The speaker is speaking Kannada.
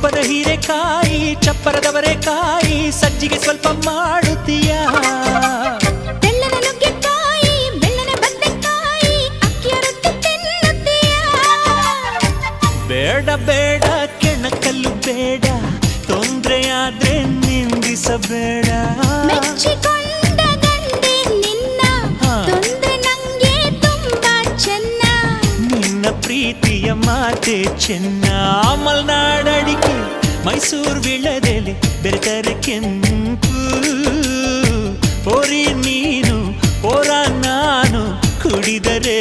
ತುಪ್ಪದ ಹೀರೆಕಾಯಿ ಚಪ್ಪರದವರೆಕಾಯಿ ಸಜ್ಜಿಗೆ ಸ್ವಲ್ಪ ಮಾಡುತ್ತೀಯ ತೆಳ್ಳನ ನುಗ್ಗೆಕಾಯಿ ಬೆಳ್ಳನ ಬದನೆಕಾಯಿ ಅಕ್ಕಿಯ ರೊಟ್ಟಿ ತಿನ್ನುತ್ತೀಯ ಬೇಡ ಬೇಡ ಕೆಣಕಲ್ಲು ಬೇಡ ತೊಂದ್ರೆಯಾದ್ರೆ ನಿಂದಿಸಬೇಡ ಮೆಚ್ಚಿಕೊಂಡ ಗಂಡೆ ನಿನ್ನ ತೊಂದ್ರೆ ನಂಗೆ ತುಂಬಾ ಚೆನ್ನ ನಿನ್ನ ಪ್ರೀತಿಯ ಮಾತೆ ಚೆನ್ನ ಮಲ್ನಾಡಡಿಕೆ ಮೈಸೂರು ವಿಳದೆಲೆ ಬೆರೆತರೆ ಕೆಂಪು ಪೋರಿ ನೀನು ಪೋರ ನಾನು ಕುಡಿದರೆ